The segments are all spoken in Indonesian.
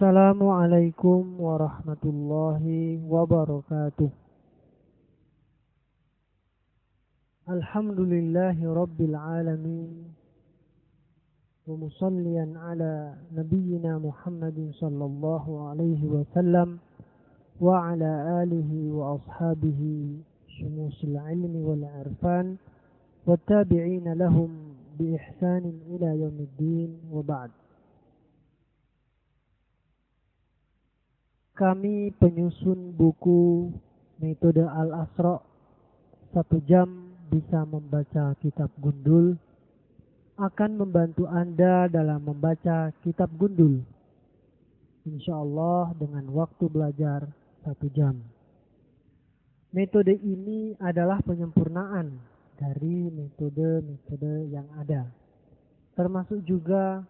Assalamualaikum warahmatullahi wabarakatuh. Alhamdulillahi rabbil alamin. Wa musalliyan ala nabiyyina Muhammadin sallallahu alaihi wasallam wa ala alihi wa ashabihi syumusil ilmi wal irfan wa tabi'ina lahum bi ihsanin ila yaumiddin wa ba'd. Kami penyusun buku Metode Al-Asra 1 jam bisa membaca kitab Gundul akan membantu Anda dalam membaca kitab Gundul, insyaallah dengan waktu belajar 1 jam. Metode ini adalah penyempurnaan dari metode-metode yang ada, termasuk juga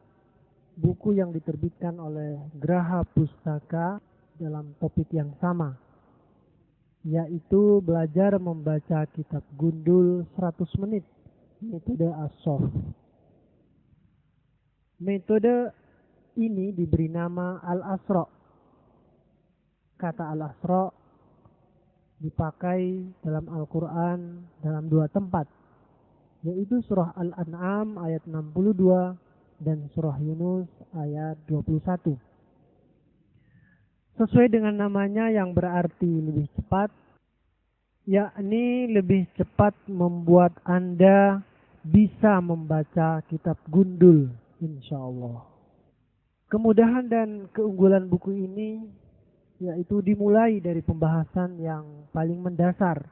buku yang diterbitkan oleh Graha Pustaka dalam topik yang sama, yaitu belajar membaca kitab Gundul 100 menit, metode As-Sof. Metode ini diberi nama Al-Asra. Kata Al-Asra dipakai dalam Al-Quran dalam 2 tempat, yaitu surah Al-An'am ayat 62 dan surah Yunus ayat 21. Sesuai dengan namanya yang berarti lebih cepat, yakni lebih cepat membuat Anda bisa membaca kitab Gundul, insyaallah. Kemudahan dan keunggulan buku ini yaitu dimulai dari pembahasan yang paling mendasar.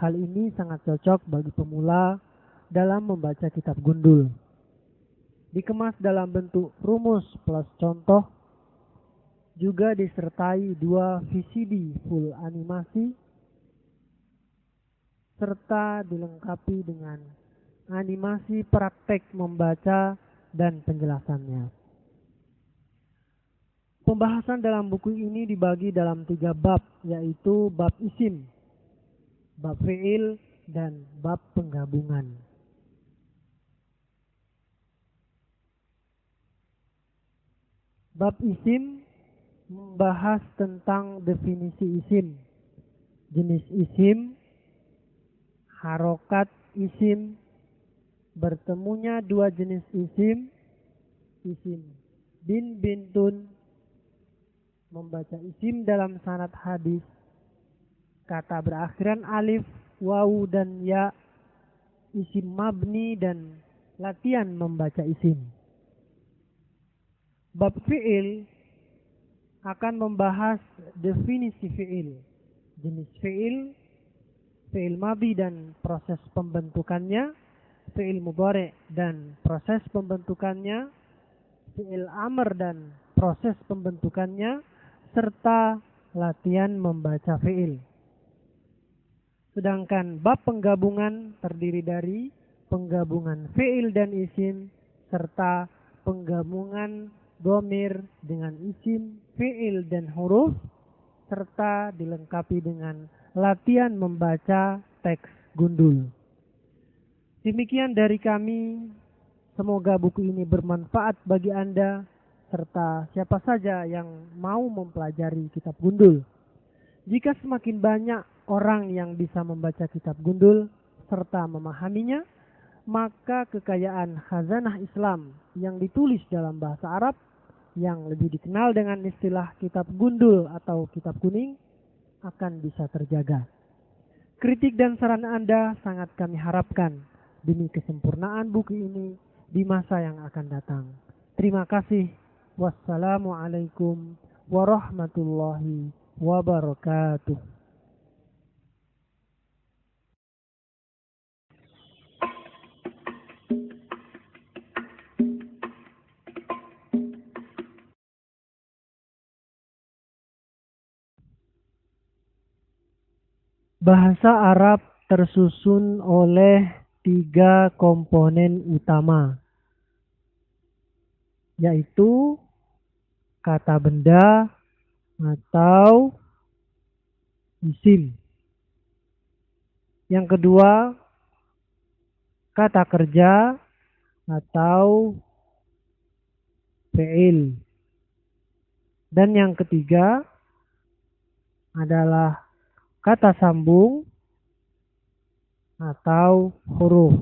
Hal ini sangat cocok bagi pemula dalam membaca kitab Gundul. Dikemas dalam bentuk rumus plus contoh, juga disertai 2 VCD full animasi, serta dilengkapi dengan animasi praktek membaca dan penjelasannya. Pembahasan dalam buku ini dibagi dalam 3 bab, yaitu bab isim, bab fi'il, dan bab penggabungan. Bab isim membahas tentang definisi isim, jenis isim, harokat isim, bertemunya 2 jenis isim bin bintun, membaca isim dalam sanad hadis, kata berakhiran alif, wawu dan ya, isim mabni, dan latihan membaca isim. Bab fi'il akan membahas definisi fi'il, jenis fi'il, fi'il madhi dan proses pembentukannya, fi'il mudhari' dan proses pembentukannya, fi'il amr dan proses pembentukannya, serta latihan membaca fi'il. Sedangkan bab penggabungan terdiri dari penggabungan fi'il dan isim, serta penggabungan dhamir dengan isim, fi'il dan huruf, serta dilengkapi dengan latihan membaca teks Gundul. Demikian dari kami, semoga buku ini bermanfaat bagi Anda serta siapa saja yang mau mempelajari kitab Gundul. Jika semakin banyak orang yang bisa membaca kitab Gundul serta memahaminya, maka kekayaan khazanah Islam yang ditulis dalam bahasa Arab yang lebih dikenal dengan istilah kitab Gundul atau kitab kuning akan bisa terjaga. Kritik dan saran Anda sangat kami harapkan demi kesempurnaan buku ini di masa yang akan datang. Terima kasih. Wassalamualaikum warahmatullahi wabarakatuh. Bahasa Arab tersusun oleh 3 komponen utama, yaitu kata benda atau isim. Yang kedua, kata kerja atau fi'il. Dan yang ketiga adalah kata sambung atau huruf.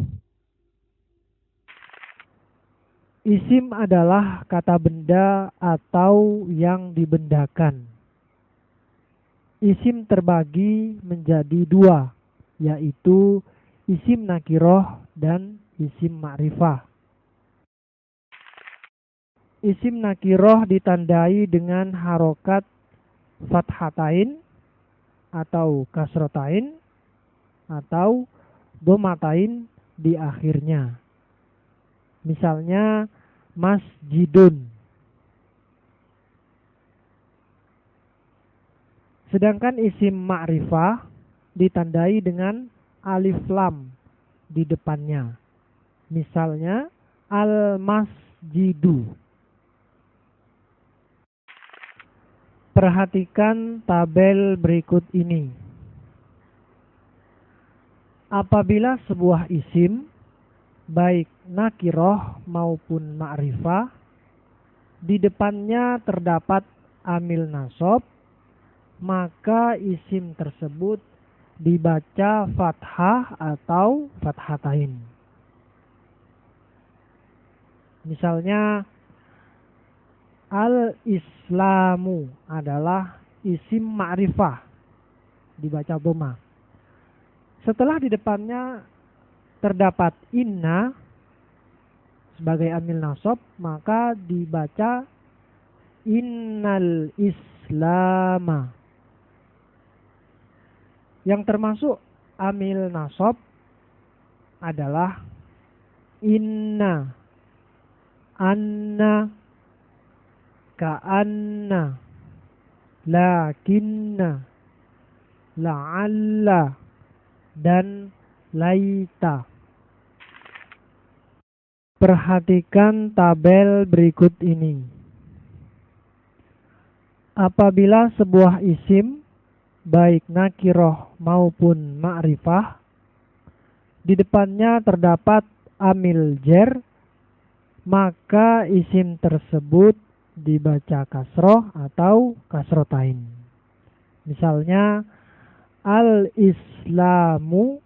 Isim adalah kata benda atau yang dibendakan. Isim terbagi menjadi dua, yaitu isim nakiroh dan isim ma'rifah. Isim nakiroh ditandai dengan harokat fathatain atau kasrotain atau domatain di akhirnya. Misalnya masjidun. Sedangkan isim ma'rifah ditandai dengan alif lam di depannya. Misalnya al-masjidu. Perhatikan tabel berikut ini. Apabila sebuah isim, baik nakiroh maupun ma'rifah, di depannya terdapat amil nasab, maka isim tersebut dibaca fathah atau fathatain. Misalnya al-islamu adalah isim ma'rifah, dibaca dhamma. Setelah di depannya terdapat inna sebagai amil nasab, maka dibaca innal islama. Yang termasuk amil nasab adalah inna, anna, ka'anna, lakinna, la'alla, dan laita. Perhatikan tabel berikut ini. Apabila sebuah isim, baik nakiroh maupun ma'rifah, di depannya terdapat amil jer, maka isim tersebut dibaca kasroh atau kasrotain. Misalnya al-islamu,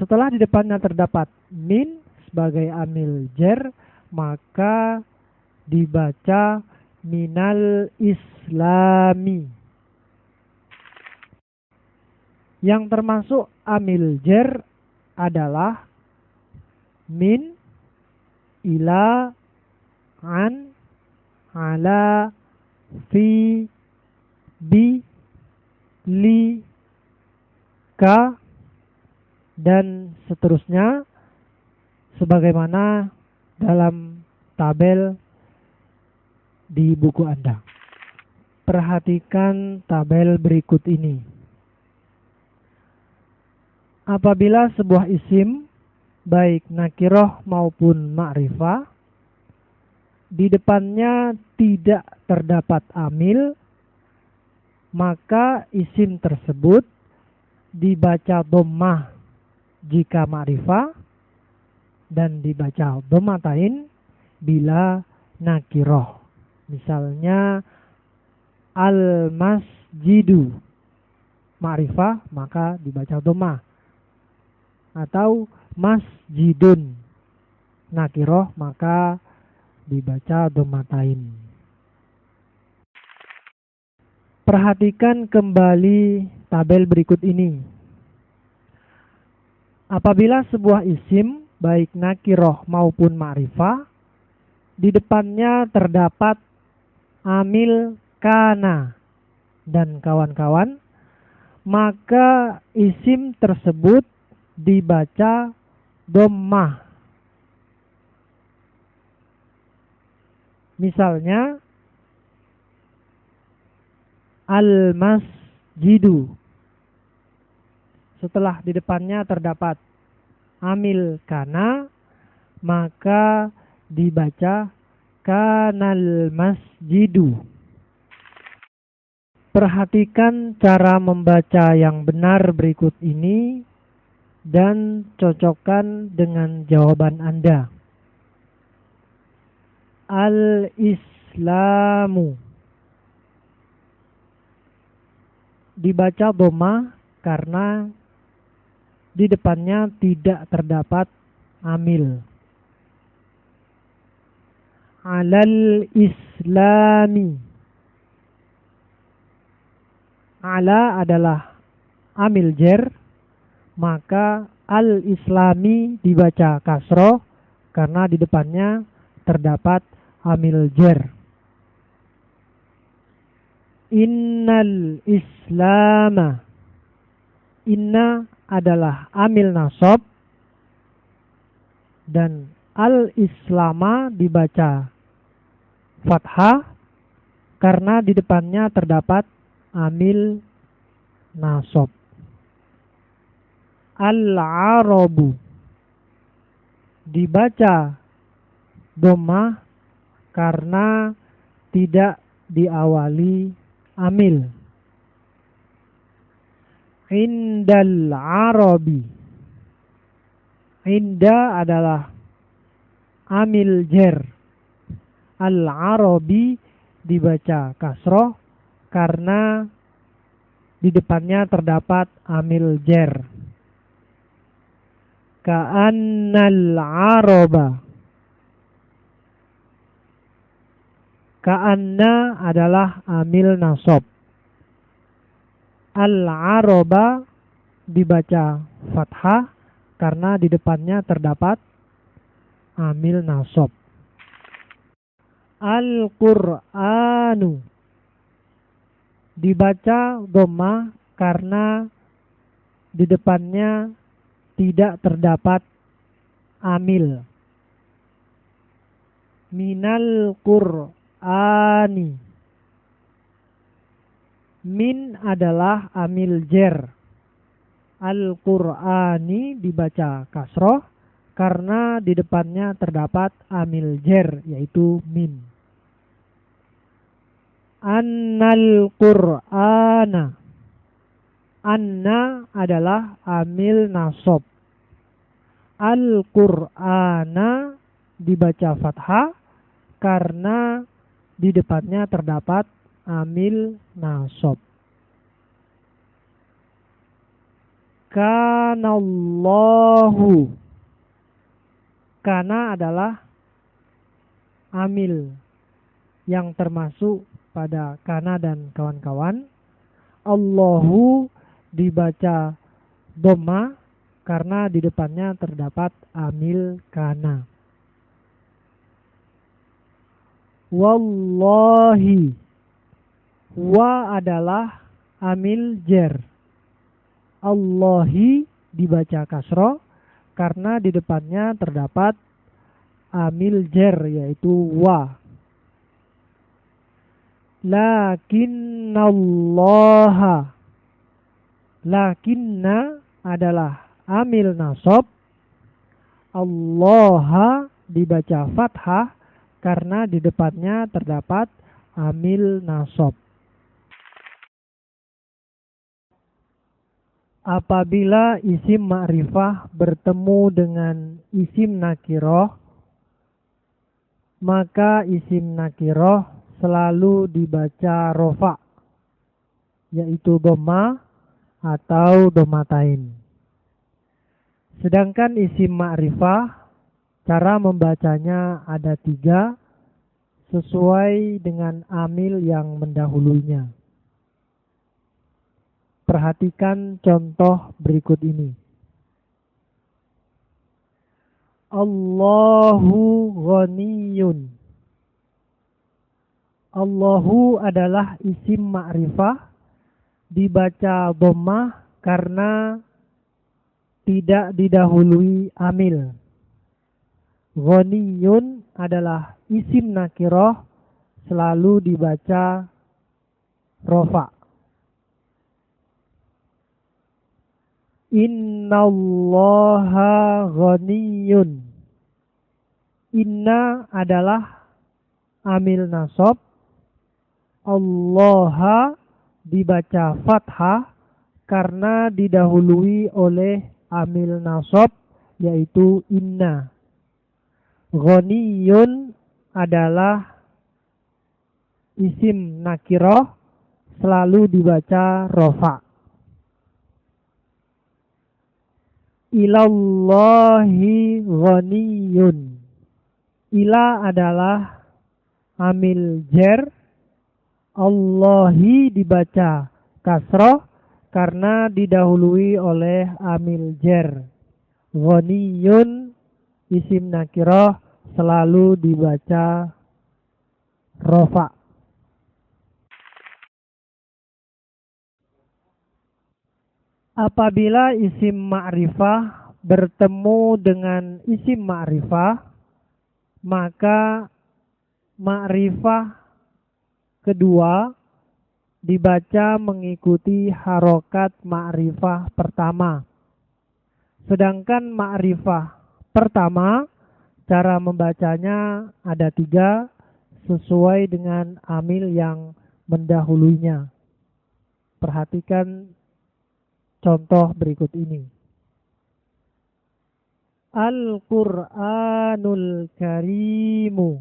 setelah di depannya terdapat min sebagai amil jer, maka dibaca minal islami. Yang termasuk amil jer adalah min, ila, an, ala, fi, bi, li, ka, dan seterusnya sebagaimana dalam tabel di buku Anda. Perhatikan tabel berikut ini. Apabila sebuah isim, baik nakiroh maupun ma'rifah, di depannya tidak terdapat amil, maka isim tersebut dibaca dhammah jika ma'rifah dan dibaca dhammatain bila nakiroh. Misalnya al-masjidu ma'rifah maka dibaca dhammah, atau masjidun nakiroh maka dibaca dhammatain. Perhatikan kembali tabel berikut ini. Apabila sebuah isim baik nakiroh maupun ma'rifah, di depannya terdapat amil kana dan kawan-kawan, maka isim tersebut dibaca dhammah. Misalnya al-masjidu, setelah di depannya terdapat amil kana, maka dibaca kanal masjidu. Perhatikan cara membaca yang benar berikut ini dan cocokkan dengan jawaban Anda. Al-islamu, dibaca dhamma karena di depannya tidak terdapat amil. Alal islami. Ala adalah amil jer, maka al-islami dibaca kasroh karena di depannya terdapat amil jer. Innal islama. Inna adalah amil nasab dan al-islama dibaca fathah karena di depannya terdapat amil nasab. Al-arabu dibaca dhamma karena tidak diawali amil. Indal arabi. Inda adalah amil jer. Al-arabi dibaca kasroh karena di depannya terdapat amil jer. Ka'annal araba. Ka'anna adalah amil nasab. Al-araba dibaca fathah karena di depannya terdapat amil nasab. Al-Qur'anu dibaca dhamma karena di depannya tidak terdapat amil. Minal Qur'ani. Min adalah amil jer. Al-Qur'ani dibaca kasroh karena di depannya terdapat amil jer, yaitu min. Annal Qur'ana. Anna adalah amil nasab. Al-Qur'ana dibaca fathah karena di depannya terdapat amil nasab. Kanallahu. Kana adalah amil yang termasuk pada kana dan kawan-kawan. Allahu dibaca dhamma karena di depannya terdapat amil kana. Wallahi. Wa adalah amil jer. Allahi dibaca kasroh karena di depannya terdapat amil jer, yaitu wa. Lakinnallaha. Lakinna adalah amil nasab. Allaha dibaca fathah karena di depannya terdapat amil nasab. Apabila isim ma'rifah bertemu dengan isim nakiroh, maka isim nakiroh selalu dibaca rofa, yaitu dhamma atau dhammatain. Sedangkan isim ma'rifah, cara membacanya ada 3 sesuai dengan amil yang mendahulunya. Perhatikan contoh berikut ini. Allahu ghaniyun. Allahu adalah isim ma'rifah, dibaca dhammah karena tidak didahului amil. Ghaniyun adalah isim nakiroh, selalu dibaca rofa. Innallaha ghaniyun. Inna adalah amil nasab. Allaha dibaca fathah karena didahului oleh amil nasab, yaitu inna. Ghaniyun adalah isim nakiroh, selalu dibaca rofa. Ilallahi ghaniyun. Ila adalah amil jer, Allahi dibaca kasroh karena didahului oleh amil jer. Ghaniyun isim nakiroh selalu dibaca rofa. Apabila isim ma'rifah bertemu dengan isim ma'rifah, maka ma'rifah kedua dibaca mengikuti harokat ma'rifah pertama. Sedangkan ma'rifah pertama, cara membacanya ada 3 sesuai dengan amil yang mendahulunya. Perhatikan contoh berikut ini. Al-Qur'anul Karimu.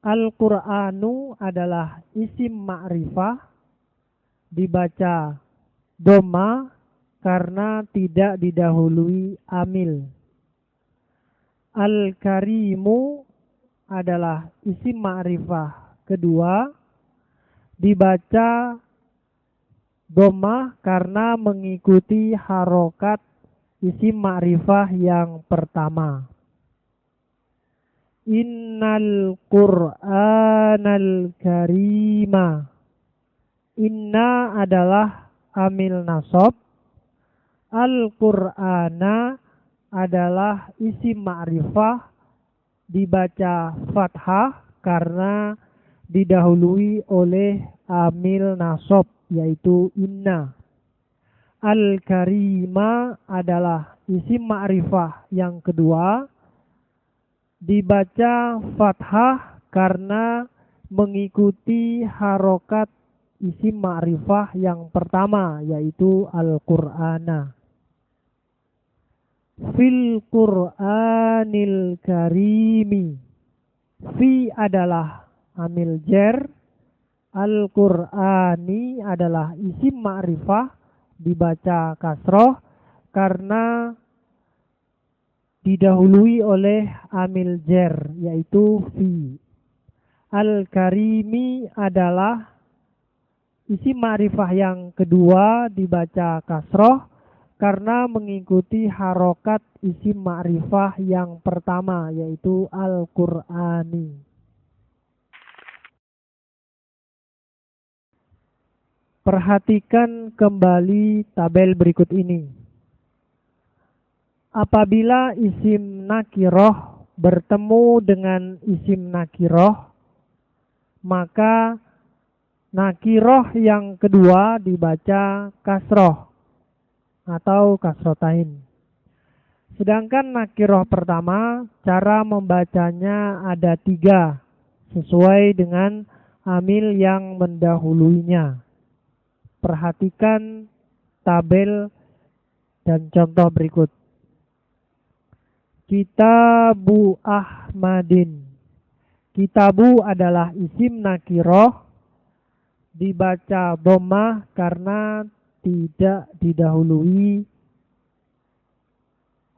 Al-Qur'anu adalah isim ma'rifah, dibaca doma karena tidak didahului amil. Al-Karimu adalah isim ma'rifah kedua, dibaca doma karena mengikuti harokat isim ma'rifah yang pertama. Innal Qur'anal Karima. Inna adalah amil nasab. Al-Qur'ana adalah isim ma'rifah, dibaca fathah karena didahului oleh amil nasab yaitu inna. Al-Karima adalah isim ma'rifah yang kedua, dibaca fathah karena mengikuti harokat isim ma'rifah yang pertama yaitu Al-Qur'ana. Fil Qur'anil Karimi. Fi adalah amil jer, Al-Qur'ani adalah isim ma'rifah, dibaca kasroh karena didahului oleh amil jer yaitu fi. Al-Karimi adalah isim ma'rifah yang kedua, dibaca kasroh karena mengikuti harokat isim ma'rifah yang pertama yaitu Al-Qur'ani. Perhatikan kembali tabel berikut ini. Apabila isim nakiroh bertemu dengan isim nakiroh, maka nakiroh yang kedua dibaca kasroh atau kasrotain. Sedangkan nakiroh pertama, cara membacanya ada 3 sesuai dengan amil yang mendahulunya. Perhatikan tabel dan contoh berikut. Kitabu Ahmadin. Kitabu adalah isim nakiroh, dibaca dhammah karena tidak didahului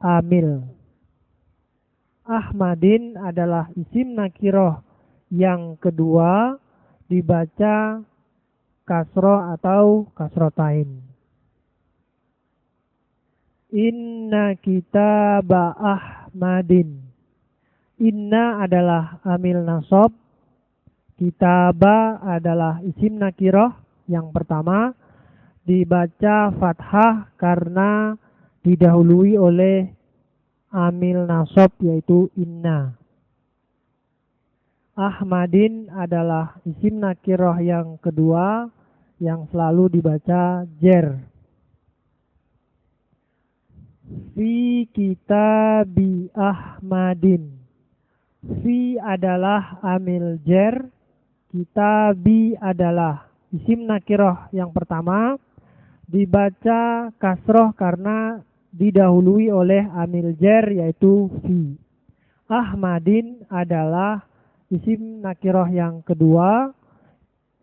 amil. Ahmadin adalah isim nakiroh yang kedua, dibaca kasroh atau kasrotain. Inna kitaba Ahmadin. Inna adalah amil nasab, kitaba adalah isim nakiroh yang pertama, dibaca fathah karena didahului oleh amil nasab yaitu inna. Ahmadin adalah isim nakiroh yang kedua yang selalu dibaca jer. Fi kitabi Ahmadin. Fi adalah amil jer, kitabi adalah isim nakiroh yang pertama, dibaca kasroh karena didahului oleh amil jer yaitu fi. Ahmadin adalah isim nakiroh yang kedua,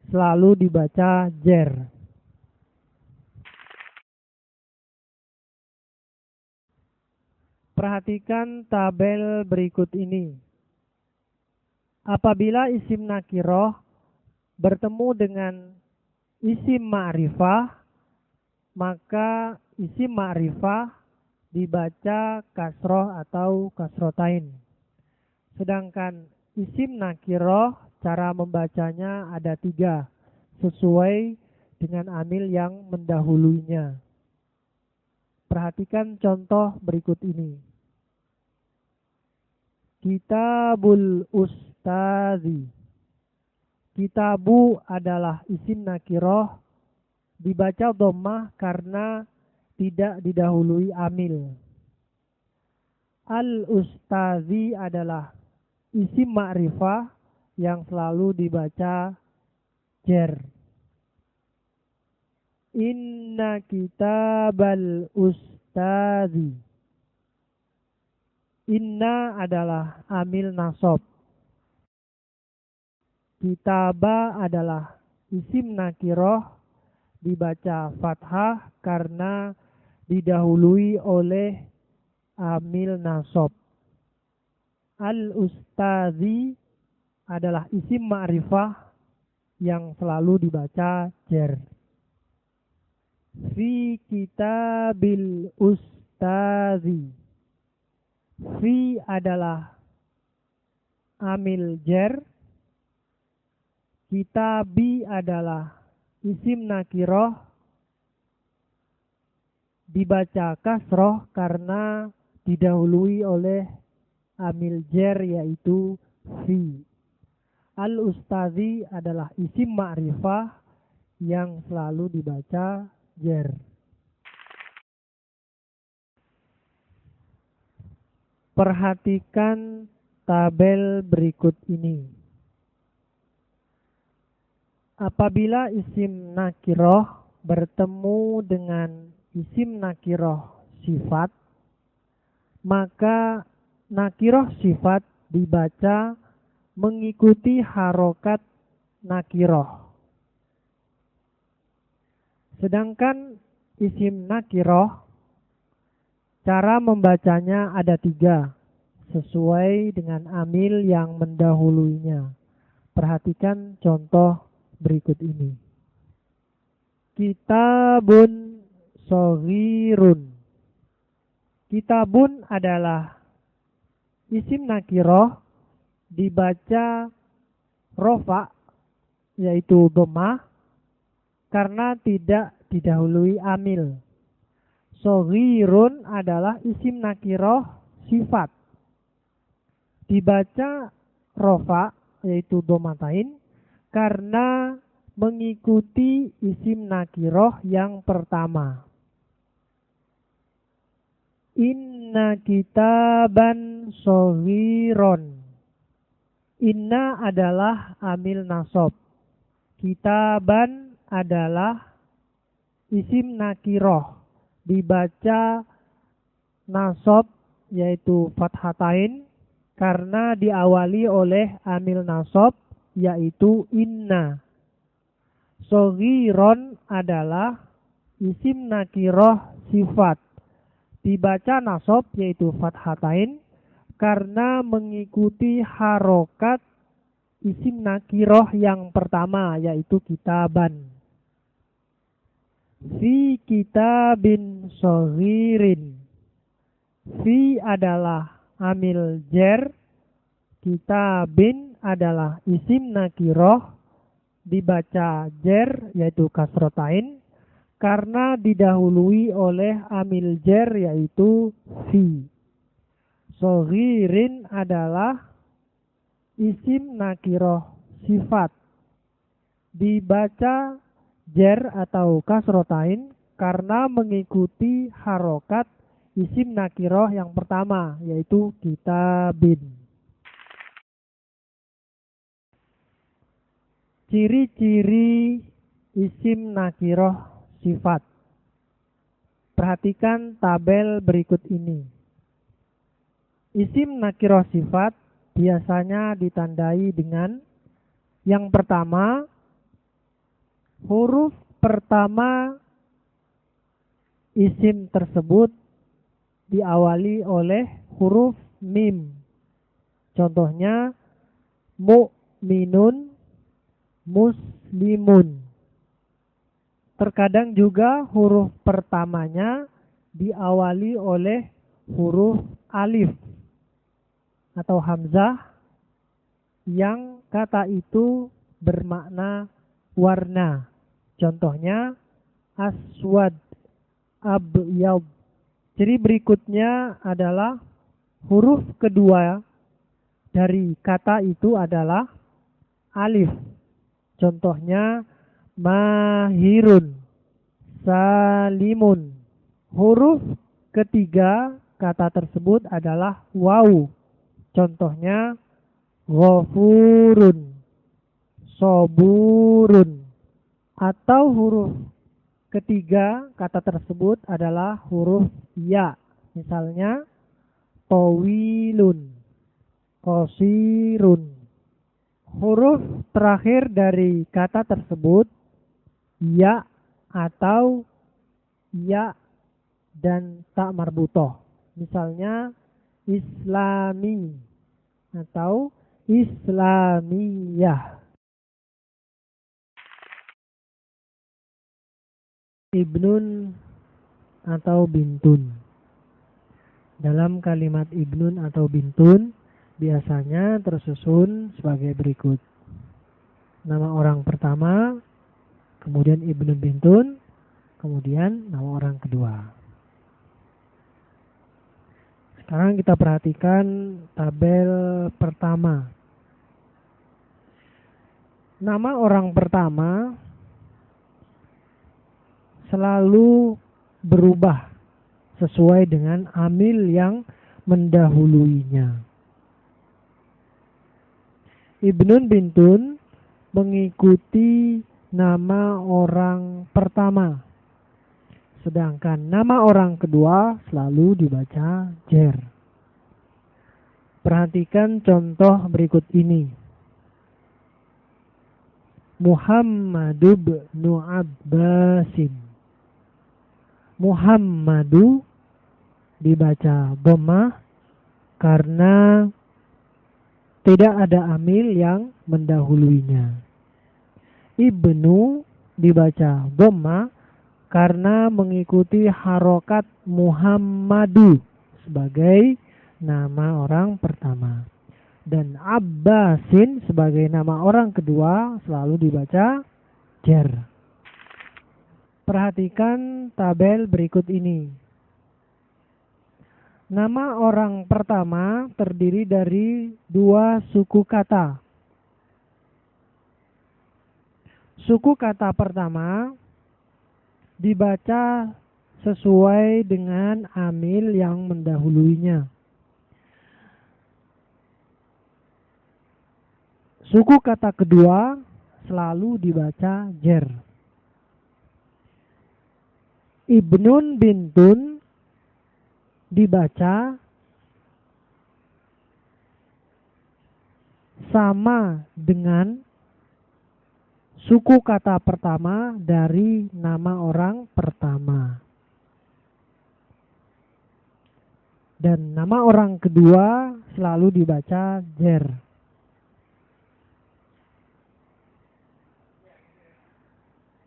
selalu dibaca jer. Perhatikan tabel berikut ini. Apabila isim nakiroh bertemu dengan isim ma'rifah, maka isim ma'rifah dibaca kasroh atau kasrotain. Sedangkan isim nakiroh cara membacanya ada 3 sesuai dengan amil yang mendahulunya. Perhatikan contoh berikut ini. Kitabul ustazi. Kitabu adalah isim nakiroh, dibaca dhammah karena tidak didahului amil. Al-ustazi adalah isim ma'rifah yang selalu dibaca jer. Inna kitabal ustazi. Inna adalah amil nasab. Kitaba adalah isim nakiroh, dibaca fathah karena didahului oleh amil nasab. Al-ustazi adalah isim ma'rifah yang selalu dibaca jer. Fi kitabil ustazi. Fi adalah amil jer. Kitabi adalah isim nakiroh, dibaca kasroh karena didahului oleh amil jer yaitu fi. Al-ustazi adalah isim ma'rifah yang selalu dibaca jer. Perhatikan tabel berikut ini. Apabila isim nakiroh bertemu dengan isim nakiroh sifat, maka nakiroh sifat dibaca mengikuti harokat nakiroh. Sedangkan isim nakiroh cara membacanya ada 3 sesuai dengan amil yang mendahulunya. Perhatikan contoh berikut ini. Kitabun shaghirun. Kitabun adalah isim nakiroh, dibaca rofa yaitu dhammah karena tidak didahului amil. Shaghirun adalah isim nakiroh sifat, dibaca rofa yaitu dhammatain karena mengikuti isim nakiroh yang pertama. Inna kitaban shaghiron. Inna adalah amil nasab. Kitaban adalah isim nakiroh, dibaca nasab yaitu fathatain karena diawali oleh amil nasab yaitu inna. Shaghiron adalah isim nakiroh sifat, dibaca nasab yaitu fathatain karena mengikuti harokat isim nakiroh yang pertama yaitu kitaban. Fi kitabin shaghirin. Fi adalah amil jer, kitabin adalah isim nakiroh, dibaca jer yaitu kasrotain karena didahului oleh amil jer yaitu fi. Shaghirin adalah isim nakiroh sifat, dibaca jer atau kasrotain karena mengikuti harokat isim nakiroh yang pertama yaitu kitabin. Ciri-ciri isim nakiroh sifat. Perhatikan tabel berikut ini. Isim nakiroh sifat biasanya ditandai dengan yang pertama huruf pertama isim tersebut diawali oleh huruf mim. Contohnya mu'minun, muslimun. Terkadang juga huruf pertamanya diawali oleh huruf alif atau hamzah yang kata itu bermakna warna. Contohnya aswad, abyad. Jadi berikutnya adalah huruf kedua dari kata itu adalah alif. Contohnya mahirun, salimun. Huruf ketiga kata tersebut adalah waw. Contohnya ghafurun, soburun. Atau huruf ketiga kata tersebut adalah huruf ya. Misalnya tawilun, qasirun. Huruf terakhir dari kata tersebut ya atau ya dan tak marbutoh. Misalnya islami atau islamiyah. Ibnun atau bintun. Dalam kalimat ibnun atau bintun biasanya tersusun sebagai berikut. Nama orang pertama, kemudian ibnun bintun, kemudian nama orang kedua. Sekarang kita perhatikan tabel pertama. Nama orang pertama selalu berubah sesuai dengan amil yang mendahuluinya. Ibnun bintun mengikuti nama orang pertama, sedangkan nama orang kedua selalu dibaca jer. Perhatikan contoh berikut ini. Muhammadu bin Abbasin. Muhammadu dibaca dhammah karena tidak ada amil yang mendahuluinya. Ibnu dibaca dhammah karena mengikuti harokat Muhammadu sebagai nama orang pertama. Dan Abbasin sebagai nama orang kedua selalu dibaca jer. Perhatikan tabel berikut ini. Nama orang pertama terdiri dari dua suku kata. Suku kata pertama dibaca sesuai dengan amil yang mendahuluinya. Suku kata kedua selalu dibaca jer. Ibnun bintun dibaca sama dengan suku kata pertama dari nama orang pertama. Dan nama orang kedua selalu dibaca jer.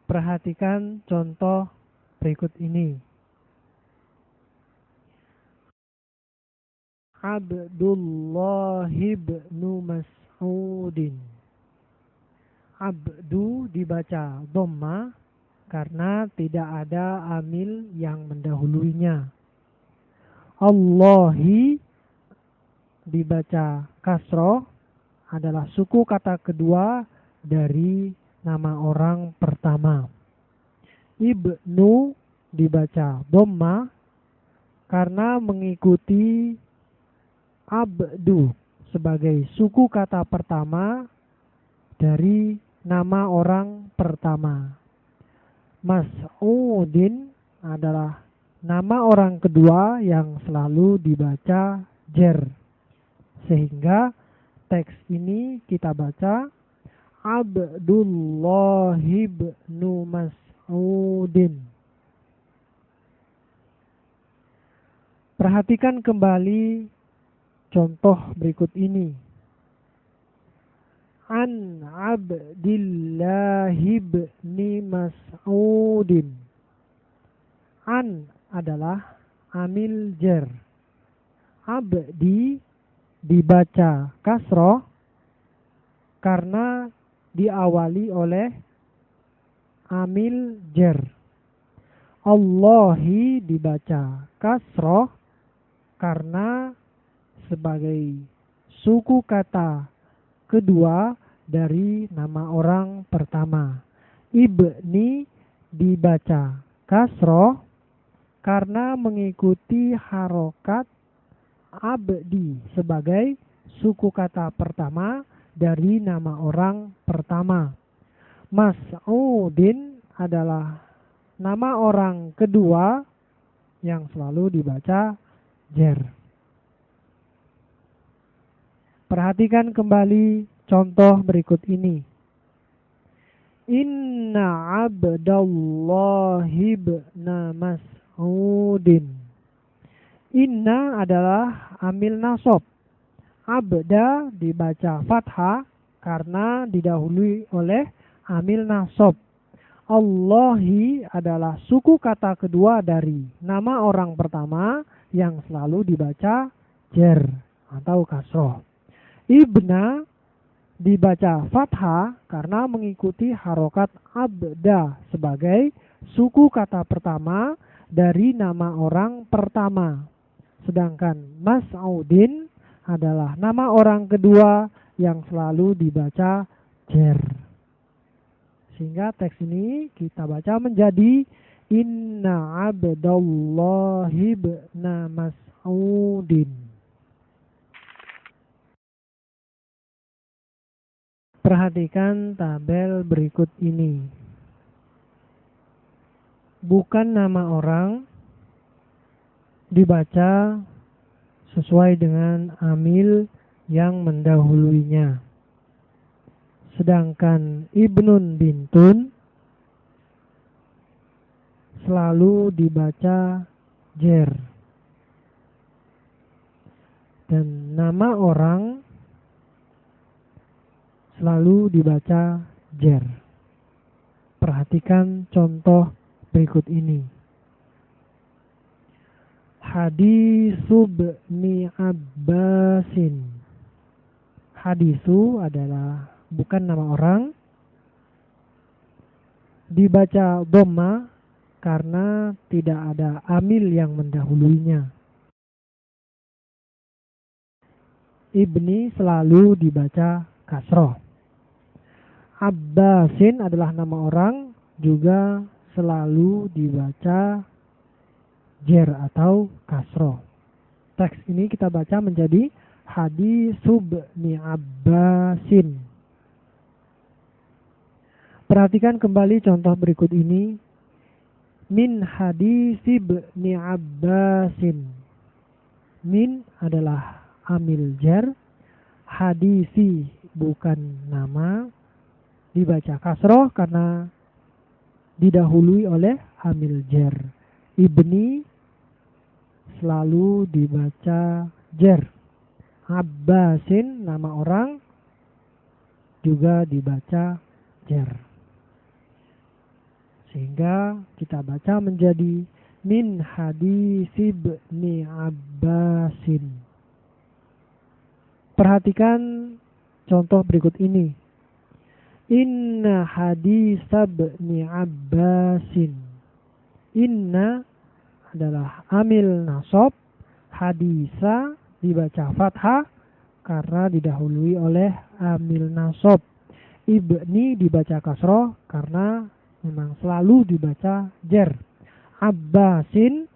Perhatikan contoh berikut ini. Abdullah bin Mas'udin. Abdu dibaca dhammah karena tidak ada amil yang mendahuluinya. Allahi dibaca kasroh adalah suku kata kedua dari nama orang pertama. Ibnu dibaca dhammah karena mengikuti abdu sebagai suku kata pertama dari nama orang pertama. Mas'udin adalah nama orang kedua yang selalu dibaca jer. Sehingga teks ini kita baca Abdullah ibnu Mas'udin. Perhatikan kembali contoh berikut ini. An Abdillah ibni Mas'udin. An adalah amil jar. Abdi dibaca kasroh karena diawali oleh amil jar. Allahi dibaca kasroh karena sebagai suku kata kedua dari nama orang pertama. Ibni dibaca kasroh karena mengikuti harokat abdi sebagai suku kata pertama dari nama orang pertama. Mas'udin adalah nama orang kedua yang selalu dibaca jar. Perhatikan kembali contoh berikut ini. Inna Abdallah ibna Mas'udin. Inna adalah amil nasab. Abda dibaca fathah karena didahului oleh amil nasab. Allahi adalah suku kata kedua dari nama orang pertama yang selalu dibaca jar atau kasroh. Ibna dibaca fathah karena mengikuti harokat abda sebagai suku kata pertama dari nama orang pertama. Sedangkan Mas'udin adalah nama orang kedua yang selalu dibaca jar. Sehingga teks ini kita baca menjadi Inna Abdallah ibna Mas'udin. Perhatikan tabel berikut ini. Bukan nama orang dibaca sesuai dengan amil yang mendahuluinya. Sedangkan ibnun bintun selalu dibaca jar. Dan nama orang selalu dibaca jar. Perhatikan contoh berikut ini. Hadisu bni Abbasin. Hadisu adalah bukan nama orang, dibaca dhamma karena tidak ada amil yang mendahuluinya. Ibni selalu dibaca kasroh. Abbasin adalah nama orang, juga selalu dibaca jar atau kasroh. Teks ini kita baca menjadi Hadisu bni Abbasin. Perhatikan kembali contoh berikut ini. Min hadisi bni Abbasin. Min adalah amil jar. Hadisi bukan nama, dibaca kasroh karena didahului oleh amil jar. Ibni selalu dibaca jar. Abbasin nama orang juga dibaca jar. Sehingga kita baca menjadi min hadisi ibni Abbasin. Perhatikan contoh berikut ini. Inna hadis ibni Abbasin. Inna adalah amil nasab. Hadisa dibaca fathah karena didahului oleh amil nasab. Ibni dibaca kasroh karena memang selalu dibaca jar. Abbasin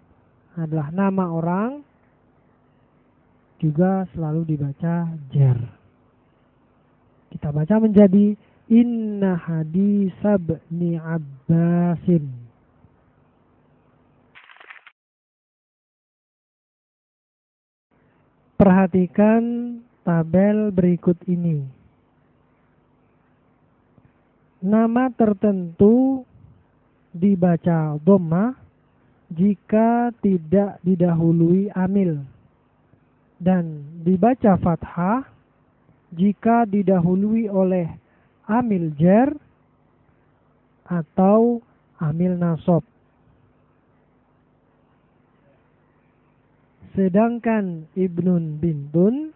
adalah nama orang, juga selalu dibaca jar. Kita baca menjadi Inna hadis ibni Abbasin. Perhatikan tabel berikut ini. Nama tertentu dibaca dhammah jika tidak didahului amil, dan dibaca fathah jika didahului oleh amil jar atau amil nasab. Sedangkan ibnun bintun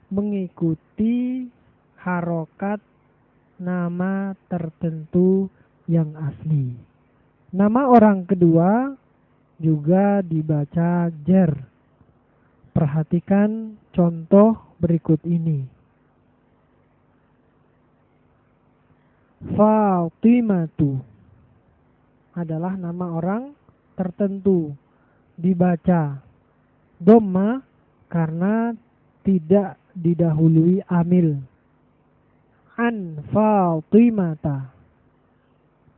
mengikuti harokat nama tertentu yang asli. Nama orang kedua juga dibaca jar. Perhatikan contoh berikut ini. Fatimatu adalah nama orang tertentu, dibaca dhammah karena tidak didahului amil. An Fatimata,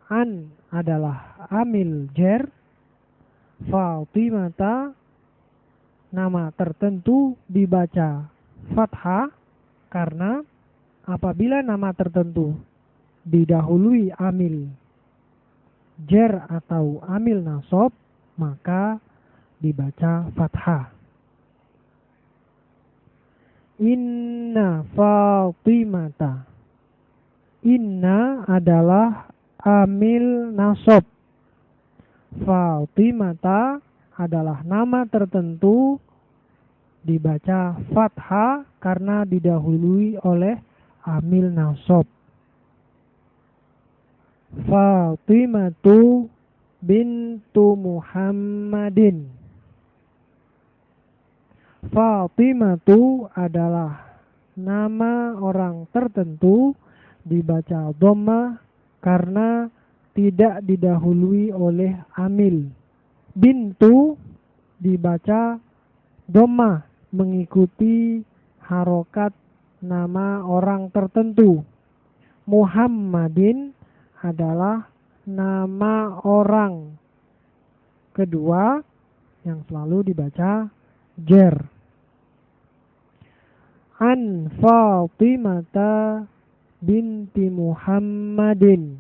an adalah amil jar. Fatimata nama tertentu dibaca fathah karena apabila nama tertentu didahului amil jar atau amil nasab maka dibaca fathah. Inna Fatimata, inna adalah amil nasab. Fatimata adalah nama tertentu dibaca fathah karena didahului oleh amil nasab. Fatimatu bintu Muhammadin. Fatimatu adalah nama orang tertentu dibaca dhammah karena tidak didahului oleh amil. Bintu dibaca dhammah mengikuti harokat nama orang tertentu. Muhammadin adalah nama orang kedua yang selalu dibaca jar. An Fatimata binti Muhammadin.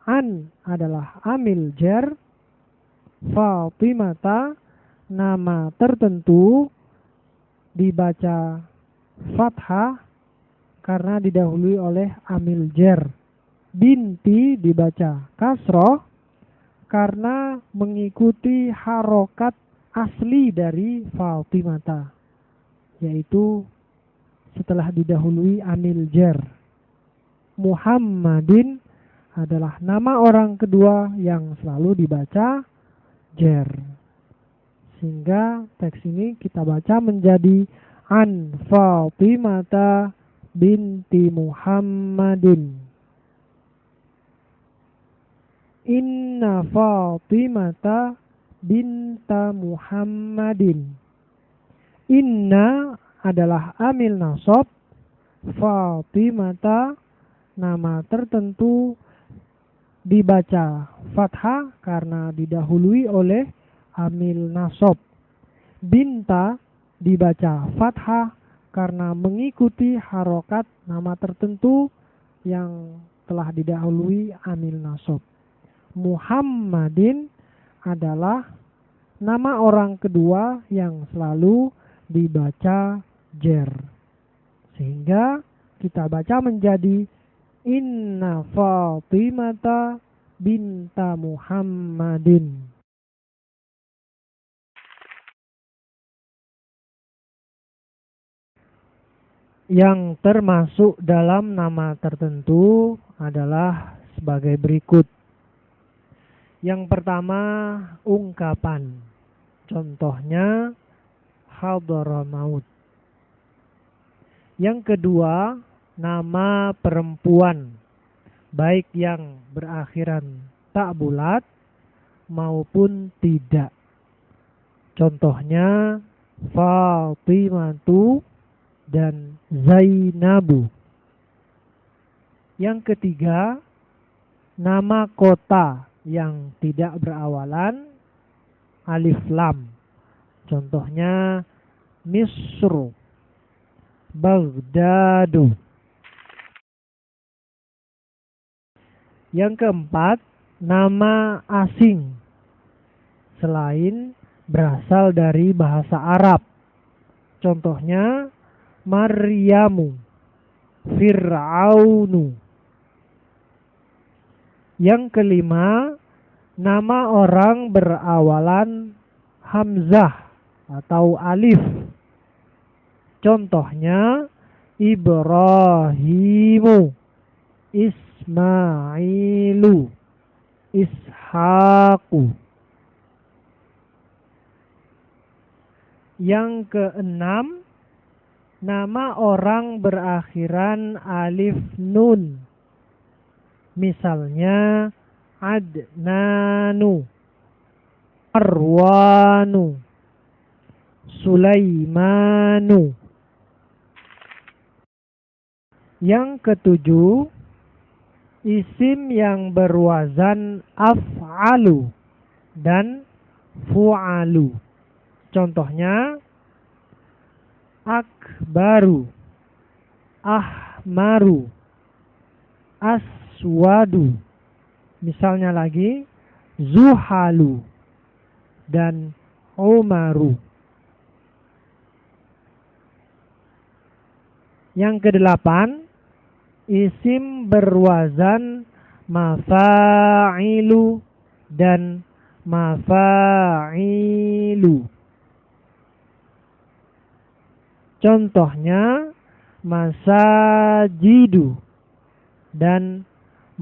An adalah amil jar. Fatimata nama tertentu dibaca fathah karena didahului oleh amil jar. Binti dibaca kasroh karena mengikuti harokat asli dari Fatimata, yaitu setelah didahului amil jar. Muhammadin adalah nama orang kedua yang selalu dibaca jar. Sehingga teks ini kita baca menjadi An Fatimata binti Muhammadin. Inna Fatimata binta Muhammadin. Inna adalah amil nasab. Fatimata nama tertentu dibaca fathah karena didahului oleh amil nasab. Binta dibaca fathah karena mengikuti harokat nama tertentu yang telah didahului amil nasab. Muhammadin adalah nama orang kedua yang selalu dibaca jar. Sehingga kita baca menjadi Inna Fatimata binta Muhammadin. Yang termasuk dalam nama tertentu adalah sebagai berikut. Yang pertama, ungkapan. Contohnya, hadara maut. Yang kedua, nama perempuan, baik yang berakhiran tak bulat maupun tidak. Contohnya, Fatimatu dan Zainabu. Yang ketiga, nama kota yang tidak berawalan alif lam. Contohnya Misr, Baghdadu. Yang keempat, nama asing selain berasal dari bahasa Arab. Contohnya Maryamu, Fir'aunu. Yang kelima, nama orang berawalan hamzah atau alif. Contohnya Ibrahimu, Ismailu, Ishaku. Yang keenam, nama orang berakhiran alif nun. Misalnya Adnanu, Arwanu, Sulaimanu. Yang ketujuh, isim yang berwazan af'alu dan fu'alu. Contohnya akbaru, ahmaru, aswadu. Misalnya lagi zuhalu dan umaru. Yang kedelapan, isim berwazan mafa'ilu dan mafa'ilu. Contohnya masajidu dan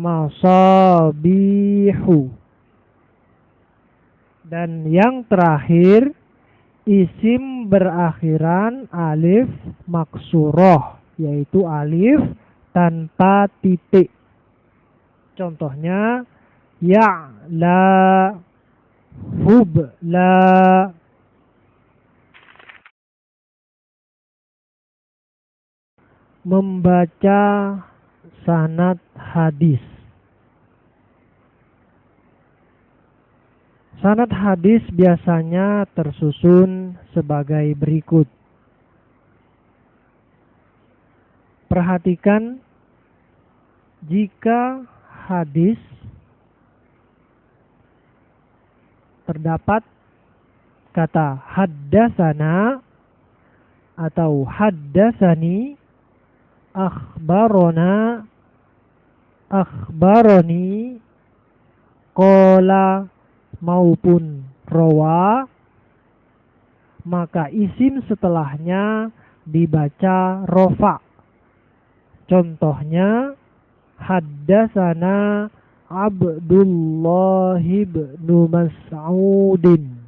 masabihu. Dan yang terakhir, isim berakhiran alif maksuroh, yaitu alif tanpa titik. Contohnya ya'la, hubla. Membaca sanad hadis. Sanad hadis biasanya tersusun sebagai berikut. Perhatikan, jika hadis terdapat kata haddatsana atau haddatsani, akhbarona, akhbaroni, qala maupun rawa, maka isim setelahnya dibaca rofa. Contohnya haddatsana Abdullah bin Mas'udin.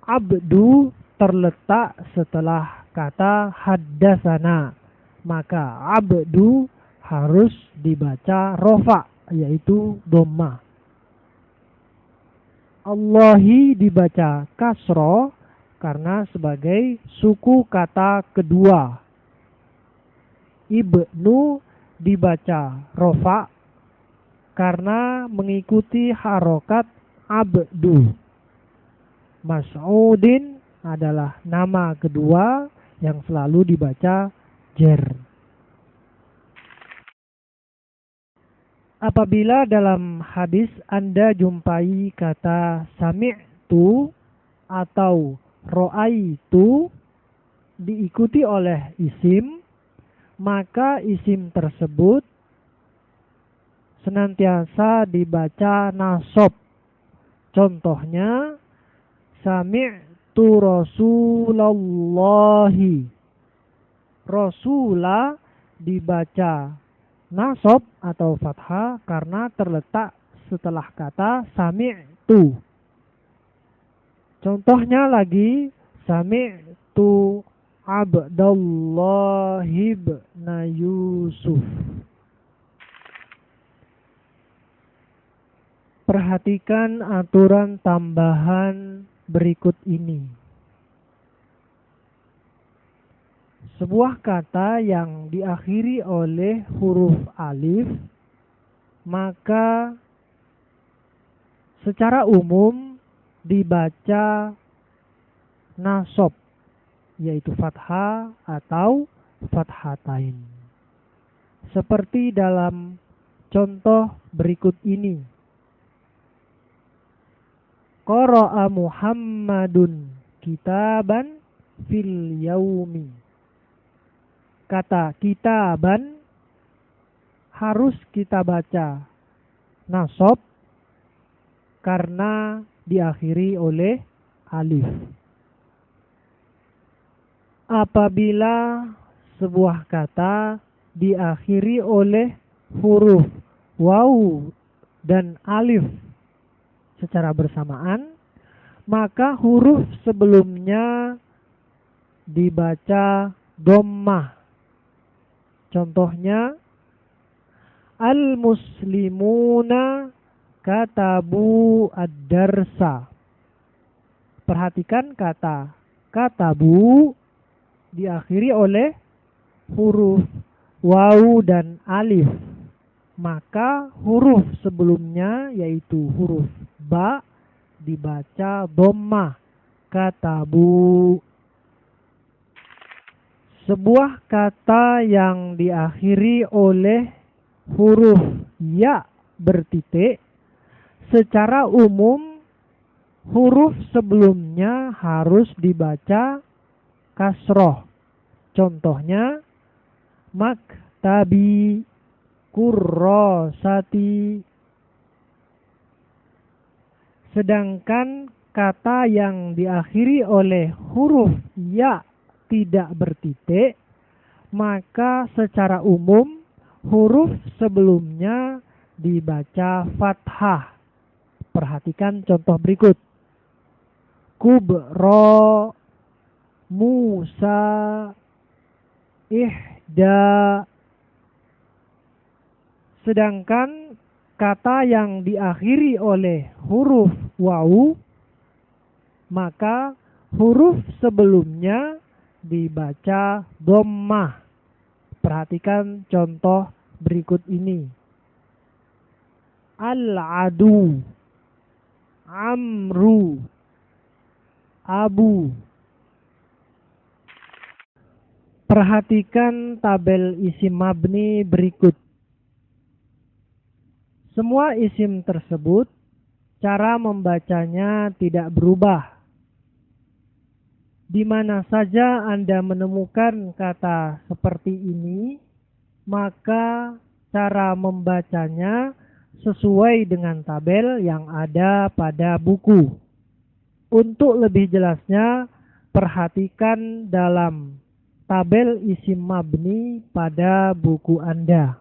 Abdu terletak setelah kata haddatsana, maka abdu harus dibaca rofa, yaitu dhamma. Allahi dibaca kasro karena sebagai suku kata kedua. Ibnu dibaca rofa karena mengikuti harokat abdu. Mas'udin adalah nama kedua yang selalu dibaca jer. Apabila dalam hadis Anda jumpai kata sami'tu atau ro'aitu diikuti oleh isim, maka isim tersebut senantiasa dibaca nasab. Contohnya sami'tu Rasulallahi. Rasulah dibaca nasab atau fathah karena terletak setelah kata sami'tu. Contohnya lagi sami'tu Abdullah bin Yusuf. Perhatikan aturan tambahan berikut ini. Sebuah kata yang diakhiri oleh huruf alif, maka secara umum dibaca nasab, yaitu fathah atau fathatain. Seperti dalam contoh berikut ini. Qara'a Muhammadun kitaban fil yaumi. Kata kitaban harus kita baca nasab karena diakhiri oleh alif. Apabila sebuah kata diakhiri oleh huruf waw dan alif secara bersamaan, maka huruf sebelumnya dibaca dhammah. Contohnya, al-muslimuna katabu ad-darsa. Perhatikan kata katabu diakhiri oleh huruf waw dan alif. Maka huruf sebelumnya yaitu huruf ba dibaca dhammah, katabu. Sebuah kata yang diakhiri oleh huruf ya bertitik, secara umum huruf sebelumnya harus dibaca kasroh. Contohnya, maktabi, kurrosati. Sedangkan kata yang diakhiri oleh huruf ya tidak bertitik, maka secara umum huruf sebelumnya dibaca fathah. Perhatikan contoh berikut. Kubro, Musa, ihda. Sedangkan kata yang diakhiri oleh huruf waw, maka huruf sebelumnya dibaca dhammah. Perhatikan contoh berikut ini. Al-adu, amru, abu. Perhatikan tabel isim mabni berikut. Semua isim tersebut cara membacanya tidak berubah. Di mana saja Anda menemukan kata seperti ini, maka cara membacanya sesuai dengan tabel yang ada pada buku. Untuk lebih jelasnya, perhatikan dalam tabel isim mabni pada buku Anda.